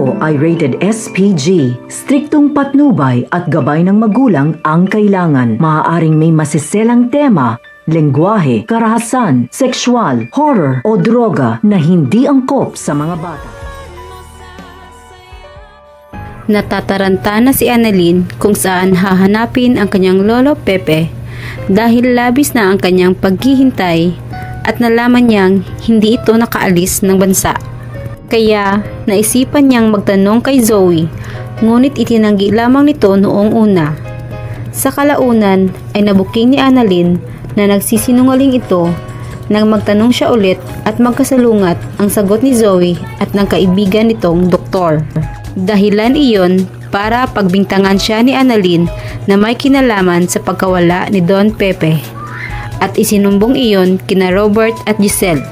ito ay rated SPG. Striktong patnubay at gabay ng magulang ang kailangan. Maaaring may masiselang tema, lengguwahe, karahasan, sexual, horror o droga na hindi angkop sa mga bata. Natataranta na si Annalyn kung saan hahanapin ang kanyang lolo Pepe dahil labis na ang kanyang paghihintay at nalaman niyang hindi ito nakaalis ng bansa. Kaya naisipan niyang magtanong kay Zoe, ngunit itinanggi lamang nito noong una. Sa kalaunan ay nabuking ni Annalyn na nagsisinungaling ito nang magtanong siya ulit at magkasalungat ang sagot ni Zoe at ng kaibigan nitong doktor. Dahilan iyon para pagbintangan siya ni Annalyn na may kinalaman sa pagkawala ni Don Pepe at isinumbong iyon kina Robert at Giselle.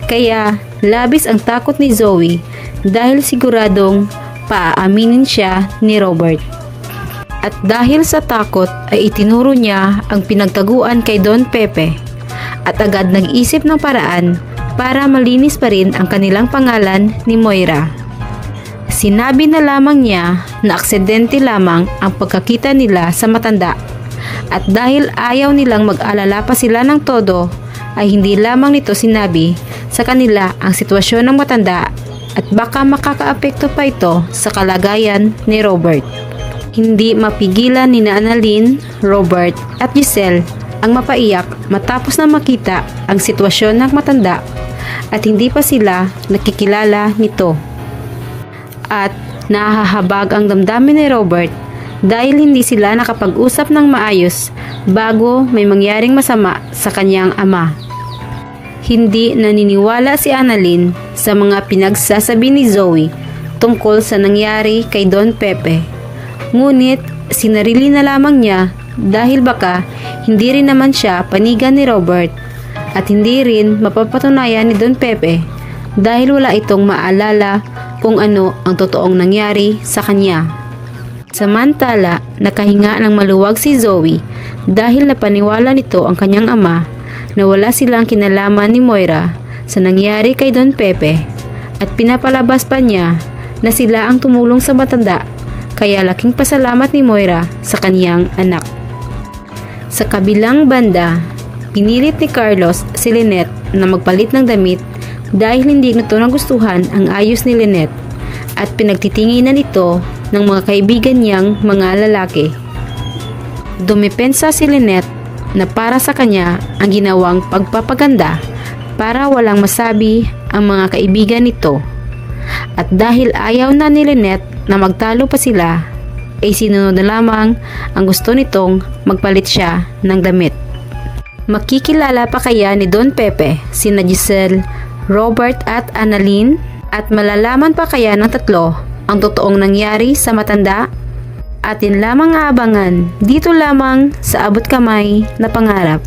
Kaya labis ang takot ni Zoe dahil siguradong paaaminin siya ni Robert. At dahil sa takot ay itinuro niya ang pinagtaguan kay Don Pepe at agad nag-isip ng paraan para malinis pa rin ang kanilang pangalan ni Moira. Sinabi na lamang niya na aksidente lamang ang pagkakita nila sa matanda at dahil ayaw nilang mag-alala pa sila ng todo ay hindi lamang nito sinabi sa kanila ang sitwasyon ng matanda at baka makakaapekto pa ito sa kalagayan ni Robert. Hindi mapigilan ni Annalyn, Robert at Giselle ang mapaiyak matapos na makita ang sitwasyon ng matanda at hindi pa sila nakikilala nito. At nahahabag ang damdamin ni Robert dahil hindi sila nakapag-usap ng maayos bago may mangyaring masama sa kanyang ama. Hindi naniniwala si Annalyn sa mga pinagsasabi ni Zoe tungkol sa nangyari kay Don Pepe. Ngunit sinarili na lamang niya dahil baka hindi rin naman siya panigan ni Robert at hindi rin mapapatunayan ni Don Pepe dahil wala itong maalala kung ano ang totoong nangyari sa kanya. Samantala, nakahinga ng maluwag si Zoe dahil napaniwala nito ang kanyang ama na wala silang kinalaman ni Moira sa nangyari kay Don Pepe at pinapalabas pa niya na sila ang tumulong sa matanda kaya laking pasalamat ni Moira sa kaniyang anak. Sa kabilang banda, pinilit ni Carlos si Lynette na magpalit ng damit dahil hindi nito nagustuhan ang ayos ni Lynette at pinagtitinginan ito ng mga kaibigan niyang mga lalaki. Dumepensa si Lynette na para sa kanya ang ginawang pagpapaganda para walang masabi ang mga kaibigan nito. At dahil ayaw na ni Lynette na magtalo pa sila, ay sinunod na lamang ang gusto nitong magpalit siya ng damit. Makikilala pa kaya ni Don Pepe sina Giselle, Robert at Annalyn at malalaman pa kaya ng tatlo ang totoong nangyari sa matanda? Atin lamang aabangan dito lamang sa Abot Kamay na Pangarap.